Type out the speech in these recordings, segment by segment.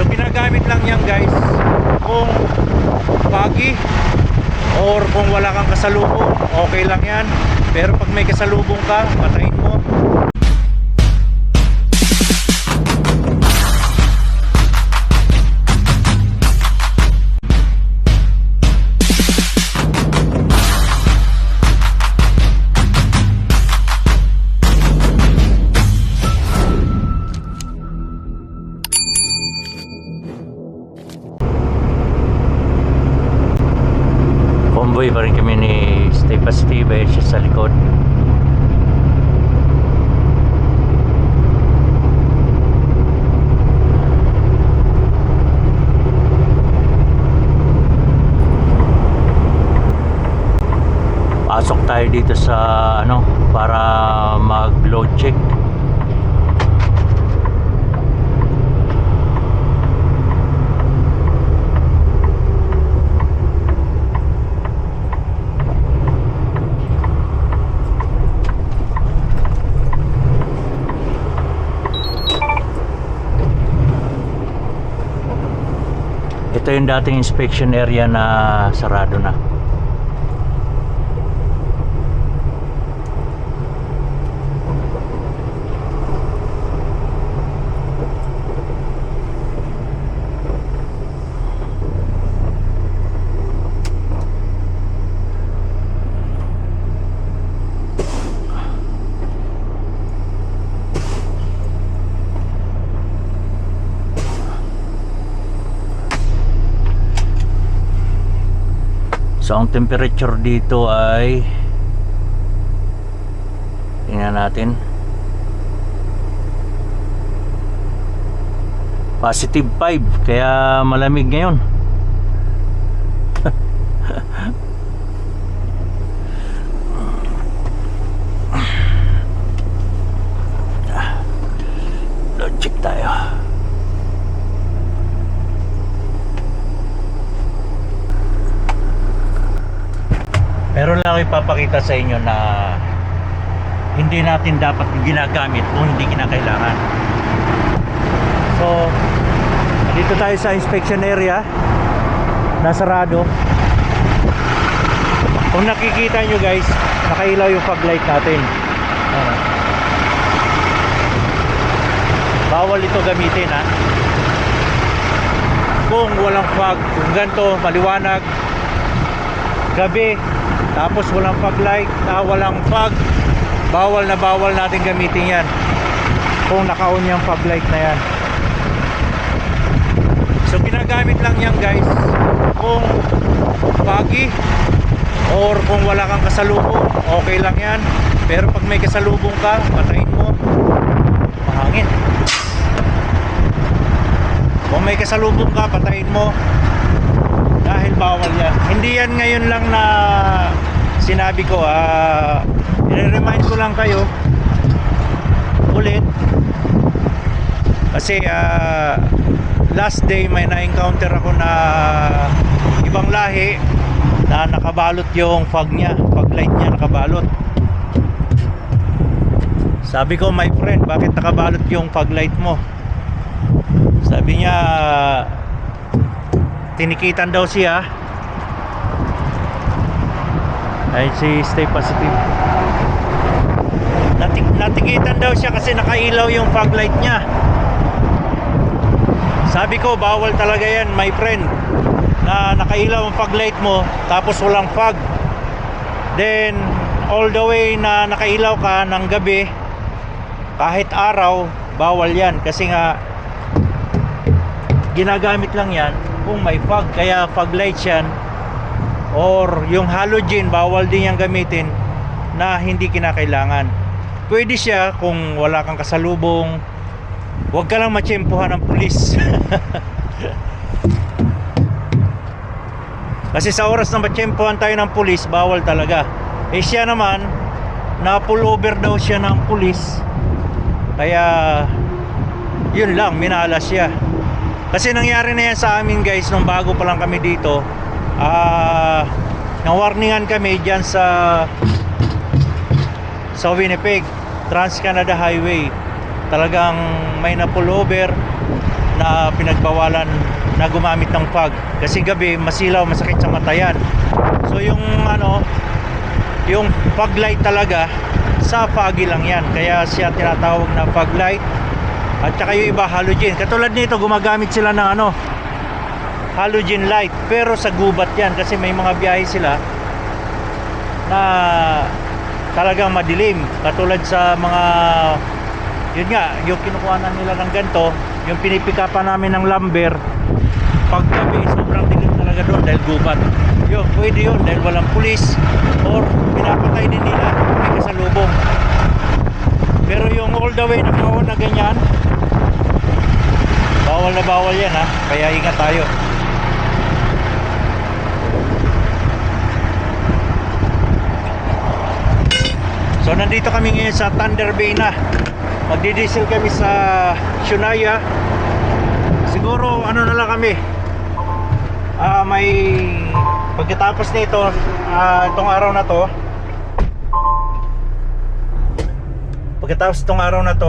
So ginagamit lang yan guys kung foggy or kung wala kang kasalubong, okay lang yan. Pero pag may kasalubong ka, patayin mo. Convoy pa rin kami ni Stay Positive siya sa likod. Pasok tayo dito sa para mag load check. Ito yung dating inspection area na sarado na. So ang temperature dito ay tingnan natin, positive 5, kaya malamig ngayon. Load check tayo. Meron lang ipapakita sa inyo na hindi natin dapat ginagamit kung hindi kinakailangan. So, dito tayo sa inspection area na sarado. Kung nakikita nyo guys, nakailaw yung fog light natin. Bawal ito gamitin ha. Kung walang fog, kung ganito, maliwanag, gabi, tapos walang fog light, walang fog, bawal na bawal natin gamitin yan kung naka-on yung fog light na yan. So ginagamit lang yan guys kung foggy or kung wala kang kasalubong, okay lang yan. Pero pag may kasalubong ka, patayin mo, mahangin. Kung may kasalubong ka, patayin mo, dahil bawal yan. Hindi yan ngayon lang na sinabi ko, i-remind ko lang kayo ulit kasi last day may na-encounter ako na ibang lahi na nakabalot yung fog niya, fog light niya nakabalot. Sabi ko, my friend, bakit nakabalot yung fog light mo? Sabi niya, tinikitan daw siya. Ay, si Stay Positive, natikitan daw siya kasi nakailaw yung fog light niya. Sabi ko, bawal talaga yan my friend, na nakailaw ang fog light mo tapos walang fog. Then all the way na nakailaw ka ng gabi, kahit araw, bawal yan kasi nga ginagamit lang yan kung may fog. Kaya fog light yan or yung halogen, bawal din yung gamitin na hindi kinakailangan. Pwede siya kung wala kang kasalubong, huwag ka lang matsyempohan ng pulis. Kasi sa oras na matsyempohan tayo ng pulis, bawal talaga. Eh siya naman, na pull over daw siya ng pulis, kaya yun lang, minalas siya. Kasi nangyari na yan sa amin guys nung bago pa lang kami dito. Nawarningan kami dyan sa Winnipeg Trans Canada Highway. Talagang may na pullover na pinagbawalan na gumamit ng fog kasi gabi masilaw, masakit sa mata yan. So yung yung fog light talaga sa foggy lang yan, kaya siya tinatawag na fog light. At saka yung iba halogen, katulad nito gumagamit sila ng halogen light, pero sa gubat yan kasi may mga biyahe sila na talagang madilim, katulad sa mga yun nga, yung kinukuhanan nila ng ganito, yung pinipikapan namin ng lumber, pag gabi sobrang dilim talaga doon dahil gubat. Yun, pwede yun dahil walang pulis or pinapatay din nila may kasalubong. Pero yung all the way na kaon na ganyan, bawal na bawal yan ha, kaya ingat tayo. So nandito kami ngayon sa Thunder Bay na. Magdi-diesel kami sa Shunaya. Siguro na lang kami. May pagkatapos nito, itong araw na to. Pagkatapos itong araw na to,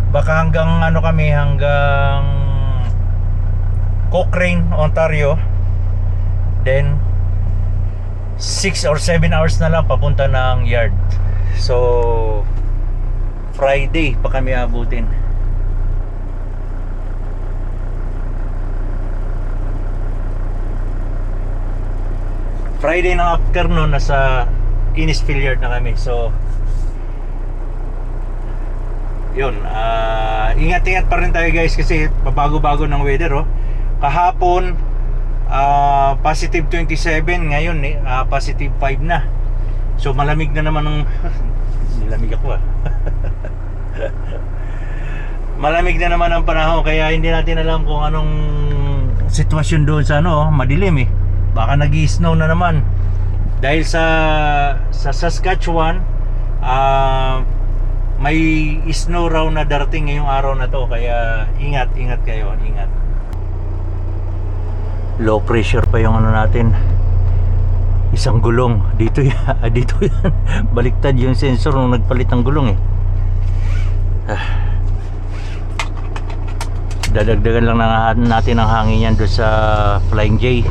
baka hanggang hanggang Cochrane, Ontario. Then 6 or 7 hours na lang papunta ng yard. So Friday pa kami abutin. Friday ng afternoon nasa Innisfil Yard na kami. So yun, ingat-ingat pa rin tayo guys kasi babago-bago ng weather Kahapon positive 27, ngayon positive 5 na. So malamig na naman ng nilamig ako malamig na naman ang panahon, kaya hindi natin alam kung anong sitwasyon doon sa madilim baka nag-i-snow na naman dahil sa Saskatchewan may snow raw na darating ngayong araw na to, kaya ingat kayo, ingat. Low pressure pa yung natin, isang gulong dito yan, dito yan. Baliktad yung sensor nung nagpalit ng gulong dadagdagan lang natin ang hangin yan doon sa Flying J.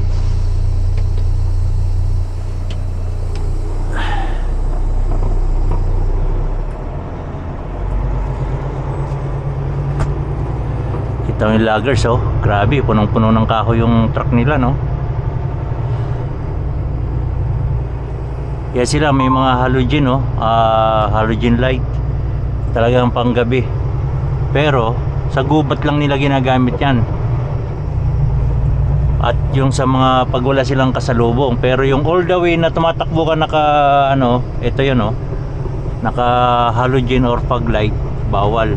Kita yung loggers grabe, punong-puno ng kahoy yung truck nila Kaya sila may mga halogen halogen light talagang panggabi, pero sa gubat lang nila ginagamit yan. At yung sa mga pag wala silang kasalubong, pero yung all the way na tumatakbo ka ito yun naka halogen or fog light, bawal.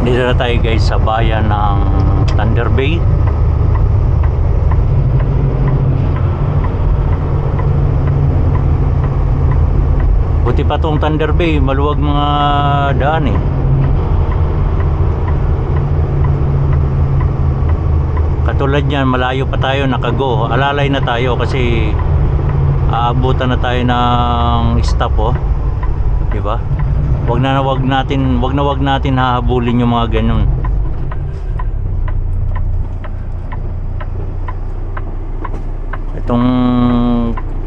Dito na tayo guys sa bayan ng Thunder Bay. Buti pa tong Thunder Bay, maluwag mga daan Katulad yan, malayo pa tayo nakago. Alalay na tayo kasi aabutan na tayo ng stop, oh. 'Di ba? Wag na wag natin hahabulin yung mga ganun. Itong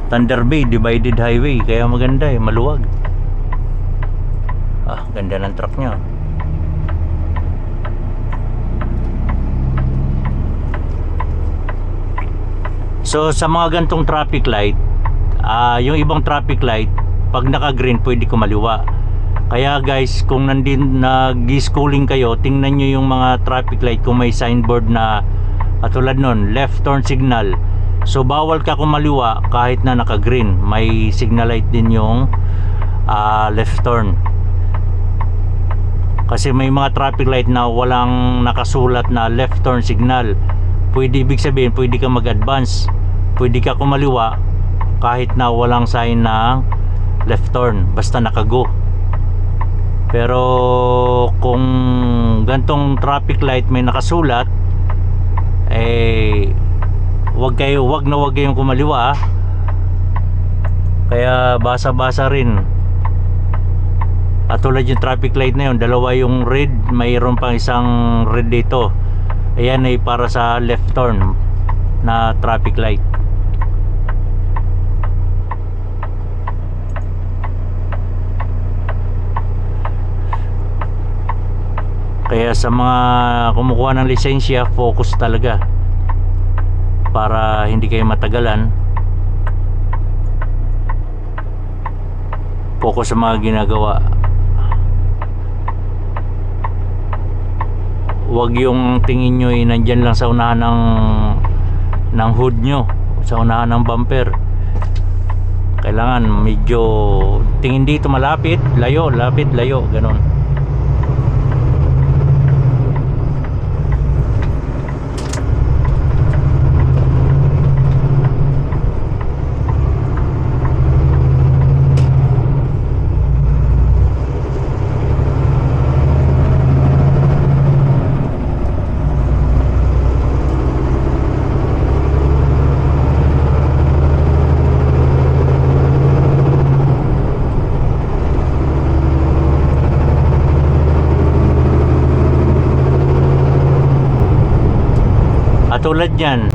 Thunder Bay divided highway, kaya maganda eh, maluwag. Ganda ng truck niya. So sa mga gantong traffic light, yung ibang traffic light pag naka green pwede kumaliwa. Kaya guys, kung nag-schooling kayo, tingnan nyo yung mga traffic light kung may signboard na katulad nun, left turn signal. So bawal ka kumaliwa kahit na naka green. May signal light din yung left turn. Kasi may mga traffic light na walang nakasulat na left turn signal. Ibig sabihin pwede ka mag-advance, pwede ka kumaliwa kahit na walang sign ng left turn, basta nakago. Pero kung gantong traffic light may nakasulat, wag kayong kumaliwa. Kaya basa-basa rin. At tulad yung traffic light na yun, dalawa yung red, mayroon pang isang red dito. Ayan ay para sa left turn na traffic light. Kaya sa mga kumukuha ng lisensya, focus talaga para hindi kayo matagalan. Focus sa mga ginagawa. Huwag yung tingin nyo nandyan lang sa unahan ng hood nyo, sa unahan ng bumper. Kailangan medyo tingin dito, malapit, layo, lapit, layo, ganun. Tulad yan,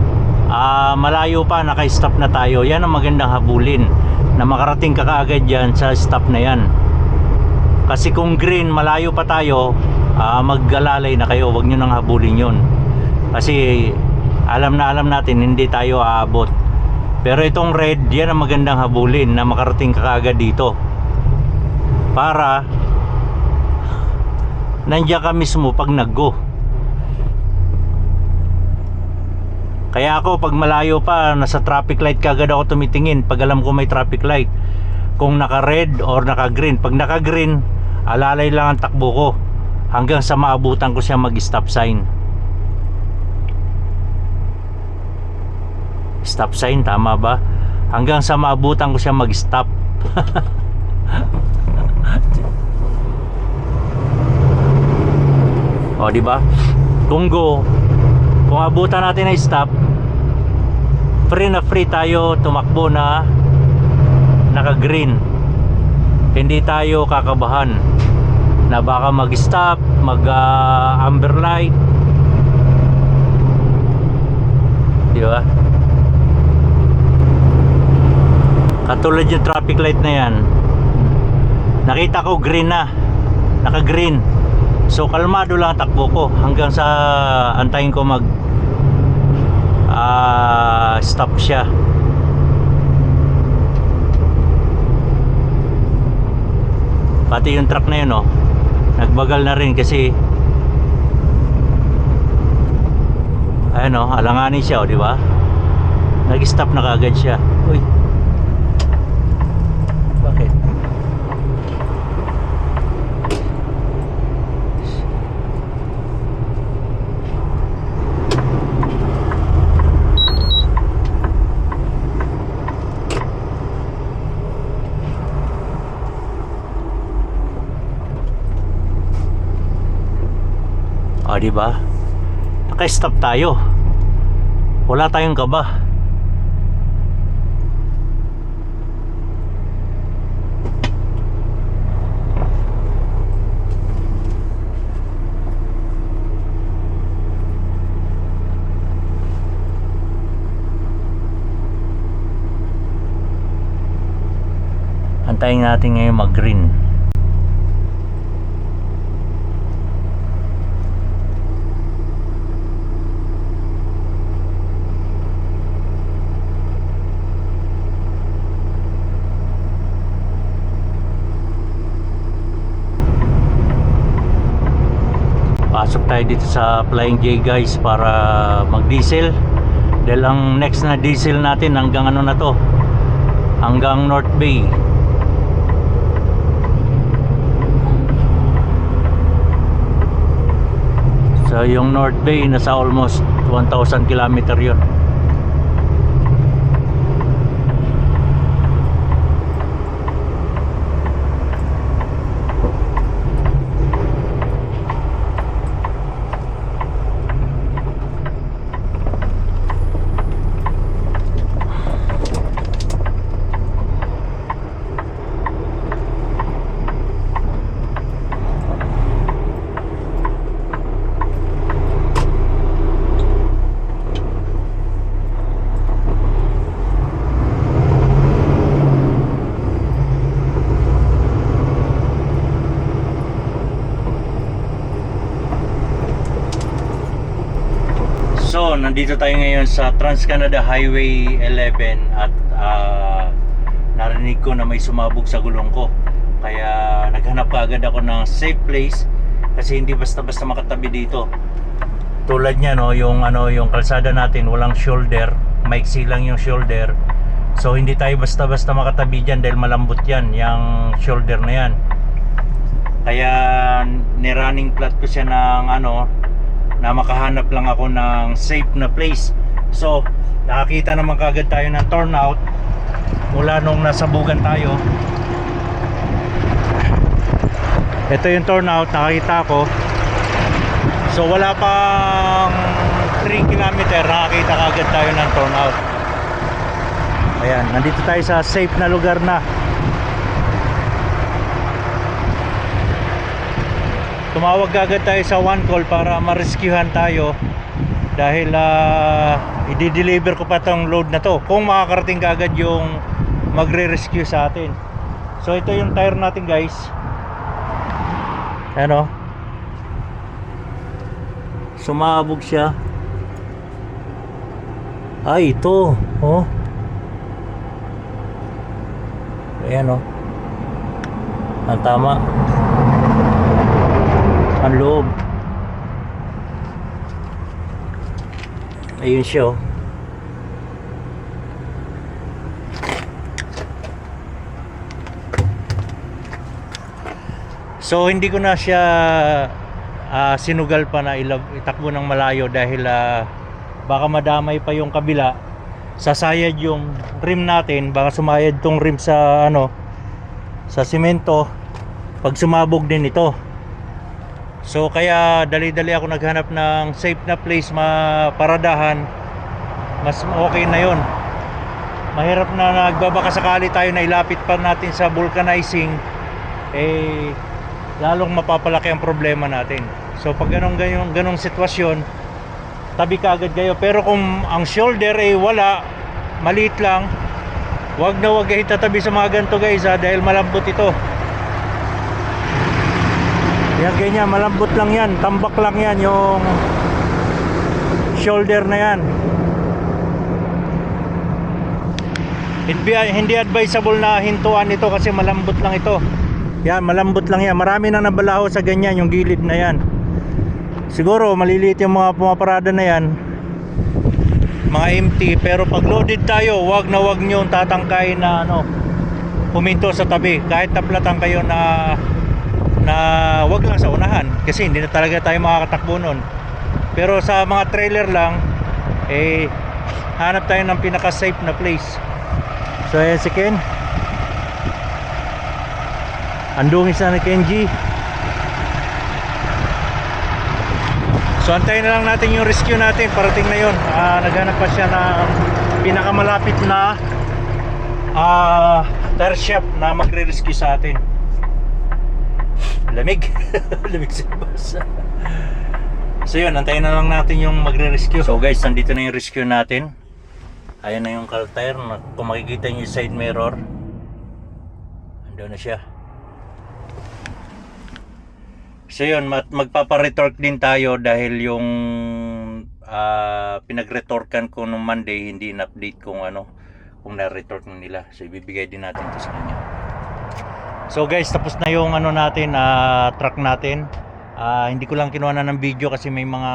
malayo pa, naka-stop na tayo. Yan ang magandang habulin, na makarating ka kaagad yan sa stop na yan. Kasi kung green, malayo pa tayo, mag-alalay na kayo. Huwag nyo nang habulin yun. Kasi alam natin hindi tayo aabot. Pero itong red, yan ang magandang habulin, na makarating ka kaagad dito, para nandiyan ka mismo pag nag-go. Kaya ako pag malayo pa, nasa traffic light kagad ako tumitingin pag alam ko may traffic light, kung naka red or naka green. Pag naka green, alalay lang ang takbo ko hanggang sa maabutan ko siya mag stop sign. Stop sign, tama ba? Hanggang sa maabutan ko siya mag stop. O di ba? Kung abutan natin ay stop, free tayo tumakbo na naka green. Hindi tayo kakabahan na baka mag stop, mag amber light, di ba? Katulad yung traffic light na yan, nakita ko green na, naka green. So kalmado lang takbo ko hanggang sa antayin ko mag stop siya. Pati yung truck na yun, oh, nagbagal na rin kasi ayun, oh, alanganin siya, oh, di ba? Nag-stop na kagad siya. Uy, bakit? O, diba? Naka-stop tayo. Wala tayong kaba. Antayin natin ngayon mag-green. Pasok tayo dito sa Flying J guys para mag-diesel. Dahil ang next na diesel natin hanggang ano na to, hanggang North Bay. So yung North Bay nasa almost 1,000 kilometer yun. So, nandito tayo ngayon sa Trans-Canada Highway 11 at narinig ko na may sumabog sa gulong ko. Kaya naghanap agad ako ng safe place kasi hindi basta-basta makatabi dito. Tulad niya no, yung kalsada natin walang shoulder, maiksi lang yung shoulder. So hindi tayo basta-basta makatabi diyan dahil malambot yan, yung shoulder na yan. Kaya ni-running flat ko siya ng na makahanap lang ako ng safe na place. So nakakita naman kagad tayo ng turnout mula nung nasabugan tayo. Ito yung turnout, nakakita ko. So wala pang 3 km nakakita kagad tayo ng turnout. Ayan, nandito tayo sa safe na lugar na. Tumawag agad tayo sa one call para ma-rescuehan tayo dahil i-deliver ko pa tong load na to kung makakarating agad yung magre-rescue sa atin. So ito yung tire natin guys. Ano? Sumabog siya. Ay ito, oh. Ayan oh. Ang tama. Ang loob. Ayun siya oh. So hindi ko na siya sinugal pa na itakbo ng malayo dahil baka madamay pa yung kabila. Sasayad yung rim natin, baka sumayad tong rim sa sa semento pag sumabog din ito. So kaya dali-dali ako naghanap ng safe na place maparadahan. Mas okay na yon. Mahirap na nagbabaka sakali tayo na ilapit pa natin sa vulcanizing, lalong mapapalaki ang problema natin. So pag ganong sitwasyon, tabi ka agad kayo. Pero kung ang shoulder wala, maliit lang, wag kayo tatabi sa mga ganito guys dahil malambot ito. Yan ganyan, malambot lang yan, tambak lang yan yung shoulder na yan. Hindi advisable na hintuan ito kasi malambot lang ito. Yan, malambot lang yan. Marami na nabalaho sa ganyan yung gilid na yan. Siguro maliliit yung mga pumaparada na yan, mga empty. Pero pag loaded tayo, wag nyo tatangkay na huminto sa tabi. Kahit taplatan kayo na wag lang sa unahan kasi hindi na talaga tayo makakatakbo nun. Pero sa mga trailer lang hanap tayo ng pinaka safe na place. So ayan si Ken, andungis na ni Kenji. So antayin na lang natin yung rescue natin, parating na yun. Naghanap pa siya ng pinakamalapit na tire shop na magre-rescue sa atin. Lamig. Lamig sa bus. So yun, antayin na lang natin yung magre-rescue. So guys, nandito na yung rescue natin. Ayan na yung car tire. Kung makikita nyo yung side mirror, Doon na siya. So yun, magpaparetorque din tayo dahil yung pinagretorkan ko nung Monday, hindi in-update kung kung na-retorque nila. So ibibigay din natin to sa kanya. So guys, tapos na yung natin, truck natin. Hindi ko lang kinuha na ng video kasi may mga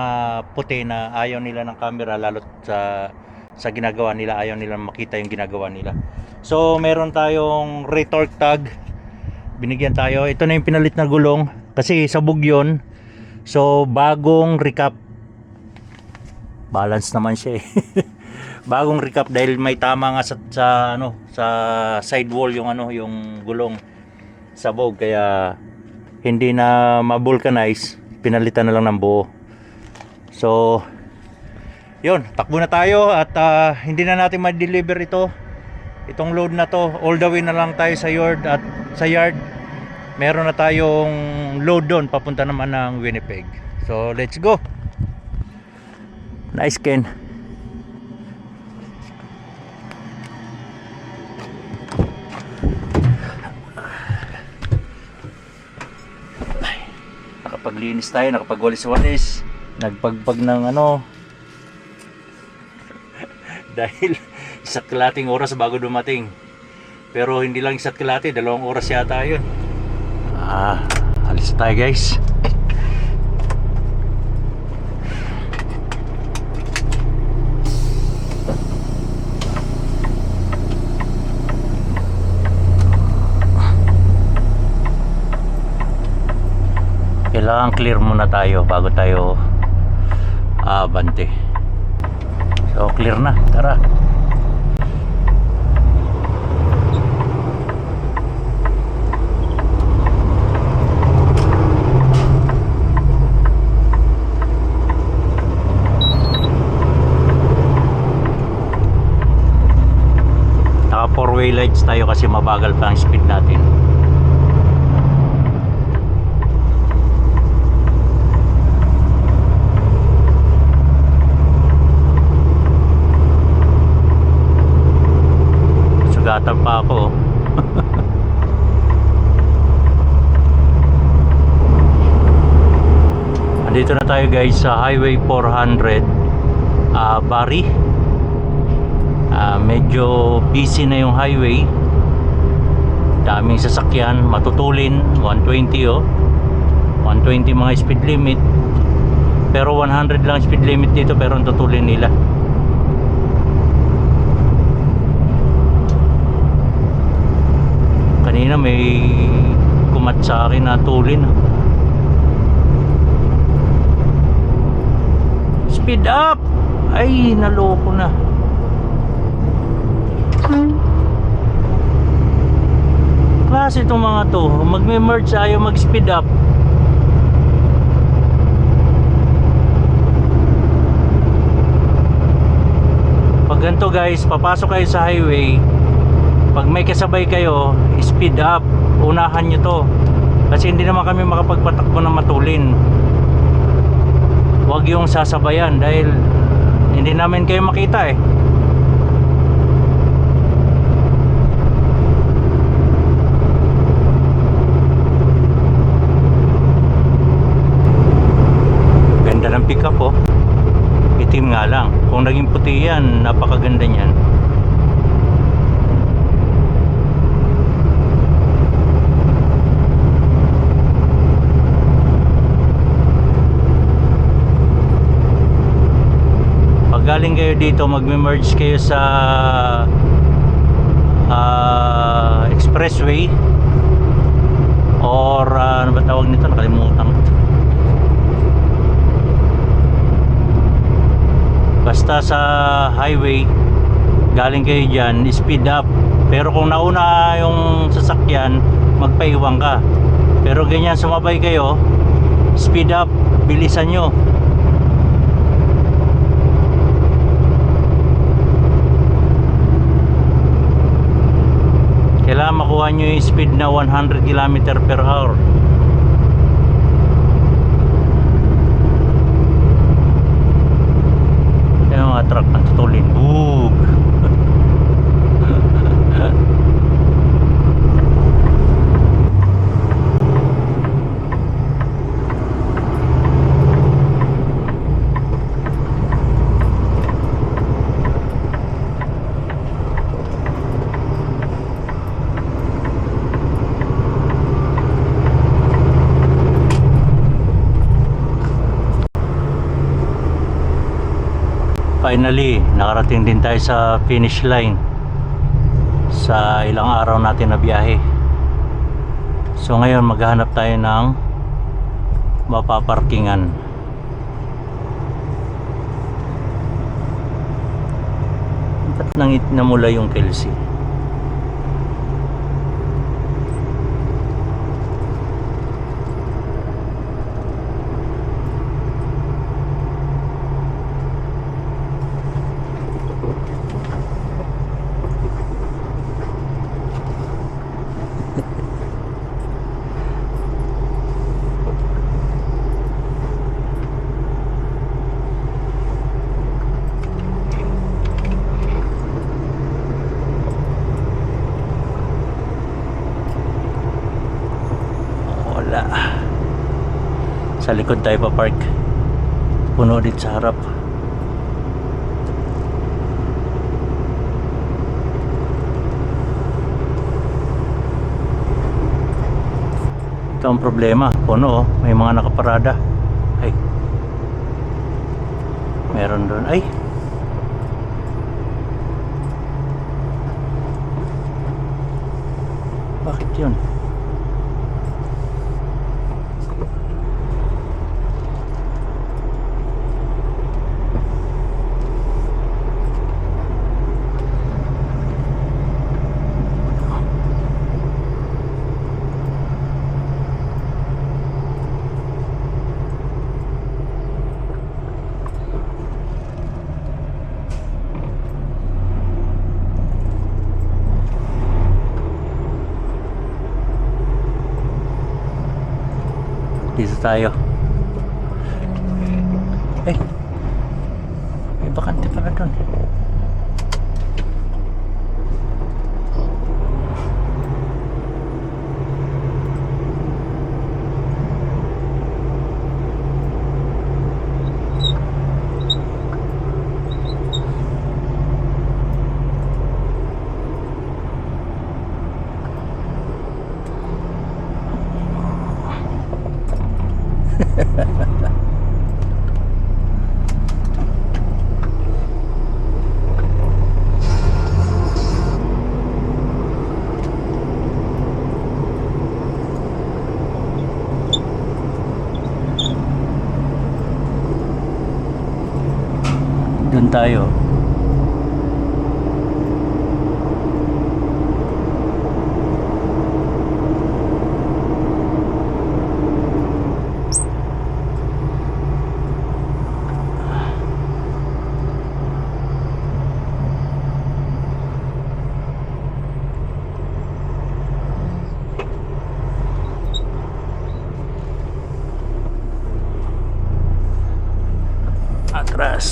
puti na ayaw nila ng camera, lalo sa ginagawa nila, ayaw nila makita yung ginagawa nila. So meron tayong retorque tag, binigyan tayo. Ito na yung pinalit na gulong kasi sabog yun. So bagong recap, balance naman siya eh. Bagong recap dahil may tama nga sa sidewall yung yung gulong, sabog, kaya hindi na ma-vulcanize, pinalitan na lang ng buo. So yun, takbo na tayo at hindi na natin ma-deliver itong load na to. All the way na lang tayo sa yard, at sa yard meron na tayong load doon papunta naman ng Winnipeg. So let's go. Nice, Ken. Nakapaglinis tayo, nakapagwalis-walis, nagpagpag ng dahil isa't kalating oras bago dumating. Pero hindi lang isa't kalate, 2 oras yata yun. Alis tayo guys. Kailangan clear muna tayo bago tayo bante. So clear na, tara. Naka 4-way lights tayo kasi mabagal pa ang speed natin. Sugatan pa ako. Andito na tayo guys sa Highway 400, Bari. Medyo busy na yung highway, daming sasakyan, matutulin. 120 120 mga speed limit, pero 100 lang speed limit dito, pero ang tutulin nila. Kanina may kumat sa akin na tulin. Speed up! Ay, naloko na. Klase itong mga to, magme-merge, ayaw mag-speed up. Pag ganito guys, papasok kayo sa highway, pag may kasabay kayo, speed up, unahan nyo to, kasi hindi naman kami makapagpatakbo ng matulin. Huwag yung sasabayan dahil hindi namin kayo makita eh. Ganda ng pick up oh. Itim nga lang. Kung naging puti yan, napakaganda niyan. Galing kayo dito, magme-merge kayo sa expressway or ano ba tawag nito, nakalimutan ko. Basta sa highway, galing kayo dyan, speed up. Pero kung nauna yung sasakyan, magpaiwan ka. Pero ganyan, sumabay kayo, speed up, bilisan nyo. Kailangan makuha nyo yung speed na 100 km per hour. Yung mga truck ang tutulin. Boog! Finally, nakarating din tayo sa finish line sa ilang araw natin na biyahe. So ngayon maghahanap tayo ng mapaparkingan. Ba't nangit na mula yung Kelsey? Sa likod tayo pa park, puno dito sa harap. Ito ang problema, puno, may mga nakaparada. Ay, meron doon. Ay, bakit yun? Dito tayo. Eh, may bakante pala doon. Doon tayo. Atras.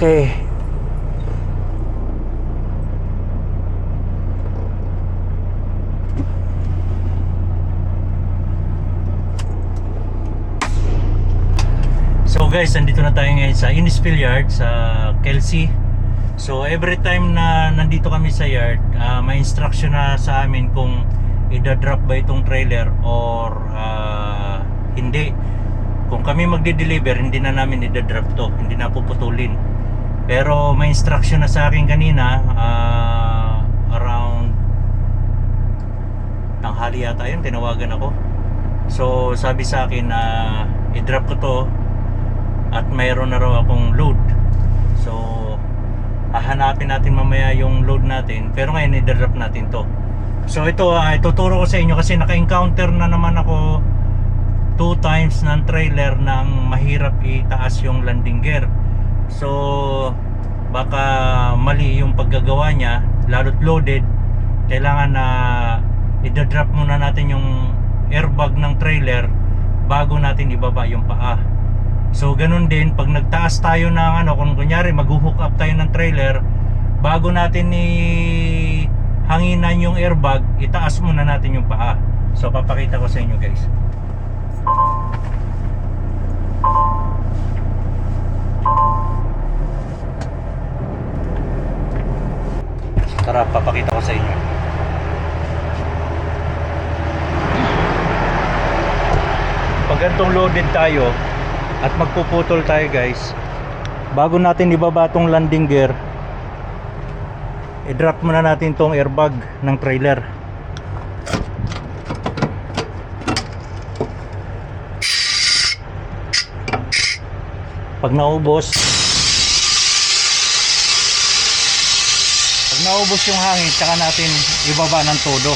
Okay. So guys, nandito na tayo ngayon sa Innisfil Yard sa Kelsey. So every time na nandito kami sa yard, may instruction na sa amin kung i-drop ba itong trailer or hindi. Kung kami magde-deliver, hindi na namin i-drop to, hindi na puputulin. Pero may instruction na sa akin kanina, around tanghali yata yun, tinawagan ako. So sabi sa akin na i-drop ko to at mayroon na raw akong load. So hahanapin natin mamaya yung load natin, pero ngayon i-drop natin to. So ito ituturo ko sa inyo kasi naka-encounter na naman ako 2 times ng trailer nang mahirap itaas yung landing gear. So baka mali yung paggagawa niya, lalo't loaded. Kailangan na i-drop muna natin yung airbag ng trailer bago natin ibaba yung paa. So ganun din pag nagtaas tayo ng kung kunyari mag-hook up tayo ng trailer, bago natin hanginan yung airbag, itaas muna natin yung paa. So papakita ko sa inyo guys. Tara, papakita ko sa inyo. Pag gantong loaded tayo at magpuputol tayo guys, bago natin ibaba tong landing gear, i-drop muna natin tong airbag ng trailer. Pag naubos yung hangin, tsaka natin ibaba ng todo.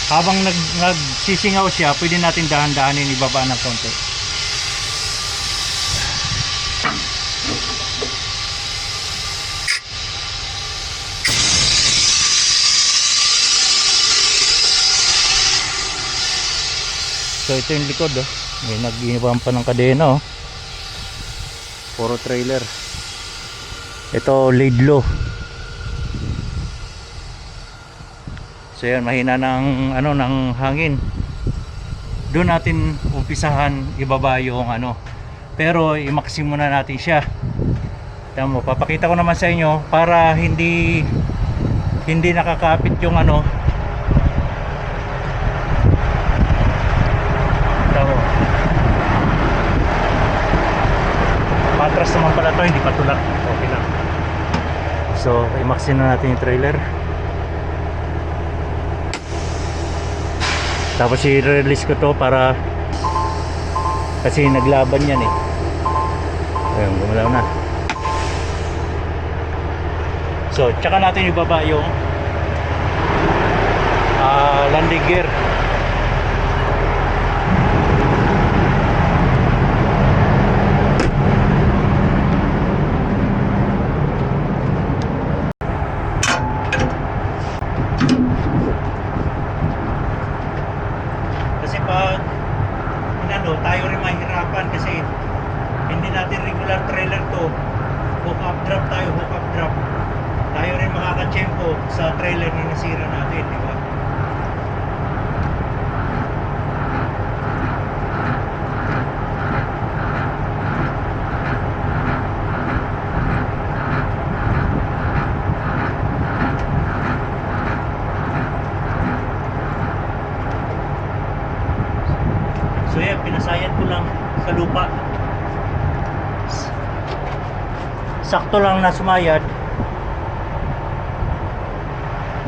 Habang nagsisingaw siya, pwede natin dahan-dahanin ibaba ng konti. So ito yung likod, may nag-iwan pa ng kadena, puro trailer. Ito laid low. So yan, mahina ng ng hangin. Doon natin umpisahan ibaba yung pero i-maxim muna natin siya. Tama mo, papakita ko naman sa inyo para hindi nakakapit yung Tama mo. Patras naman pala to, hindi patulak. Okay lang. So i-maxim na natin yung trailer. Tapos i-release ko to para kasi naglaban yan ayun, gumalaw na. So tsaka natin ibaba yung landing gear. Tayo rin mahirapan kasi hindi natin regular trailer to. Hook up drop tayo, hook up drop. Tayo rin makakatsempo sa trailer na nasira natin, di ba? So yan, pinasayad ko lang sa lupa. Sakto lang na sumayad.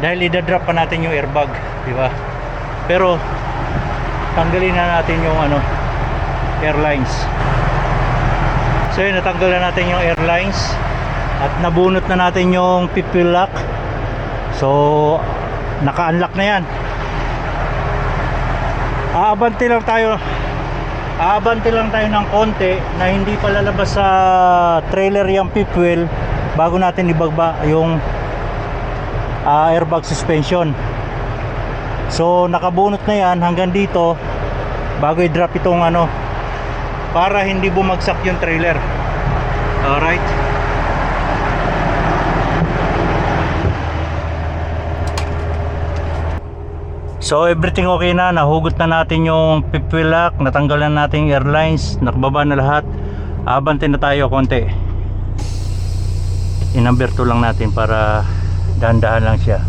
Dahil i-drop pa natin yung airbag, di ba? Pero tanggalin na natin yung airlines. So yun, natanggal na natin yung airlines at nabunot na natin yung fifth wheel lock. So naka-unlock na yan. Aabante lang tayo ng konti na hindi pa lalabas sa trailer yung fifth wheel bago natin ibagba yung airbag suspension. So nakabunot na yan hanggang dito bago i-drop itong para hindi bumagsak yung trailer. Alright. So everything okay na, nahugot na natin yung fifth wheel lock, natanggal na natin yung airlines, nakababa na lahat. Abante na tayo konti. I-number 2 lang natin para dahan-dahan lang siya.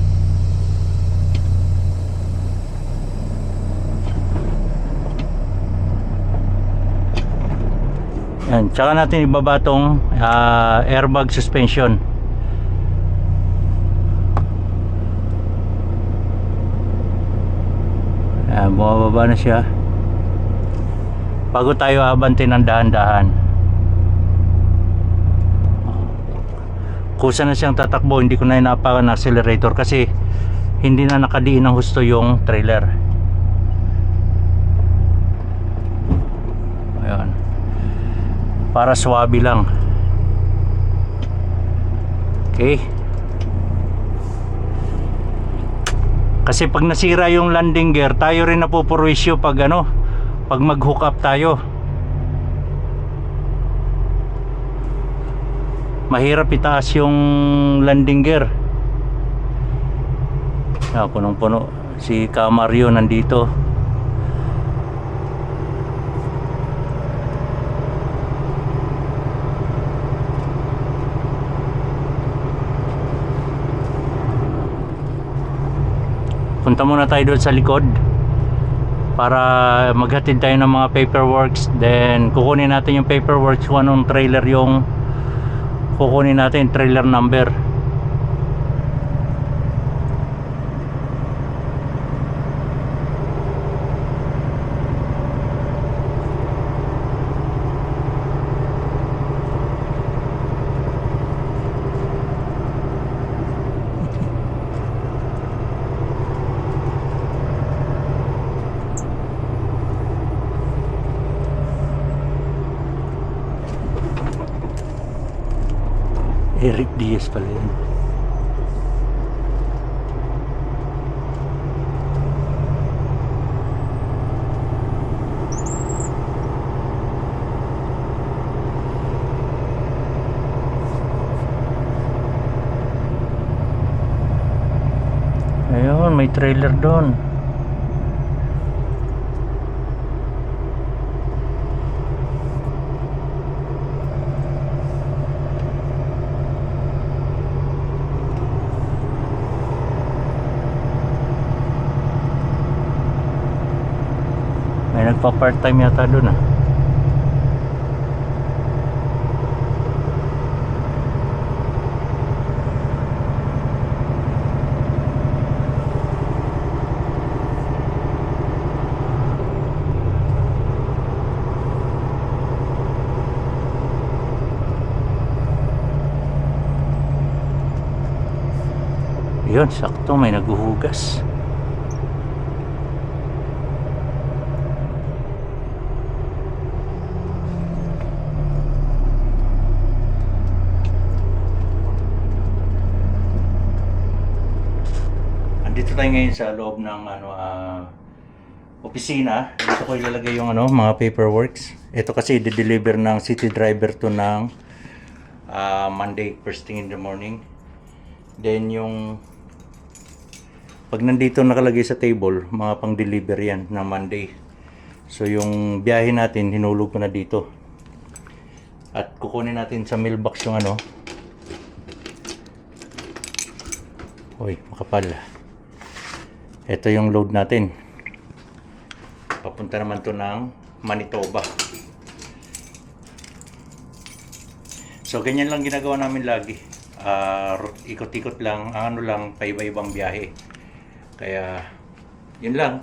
Yan, tsaka natin ibaba tong airbag suspension. Ayan, bumababa na siya. Bago tayo abante ng dahan-dahan. Kusa na siyang tatakbo, hindi ko na inapakan ng accelerator kasi hindi na nakadiin ng husto yung trailer. Ayan. Para swabe lang. Okay. Kasi pag nasira yung landing gear, tayo rin napupurwisyo pag pag mag-hook up tayo. Mahirap itaas yung landing gear. Punong-puno. Si Camario nandito. Punta muna tayo doon sa likod para maghatid tayo ng mga paperworks, then kukunin natin yung paperworks kung anong trailer yung kukunin natin, trailer number. Eric Diaz pala yun. Ayun, may trailer doon. May nagpa-part time yata doon ah. Yun, sakto may naghuhugas. Andito tayo ngayon sa loob ng opisina. Dito ko ilalagay yung mga paperworks. Ito kasi i-deliver ng city driver to ng Monday first thing in the morning. Then yung pag nandito nakalagay sa table, mga pang-deliver yan ng Monday. So yung biyahe natin, hinulog ko na dito. At kukunin natin sa mailbox yung Uy, makapal. Ito yung load natin. Papunta naman to ng Manitoba. So ganyan lang ginagawa namin lagi. Ikot-ikot lang, ang lang, paiba-ibang biyahe. Kaya, yun lang.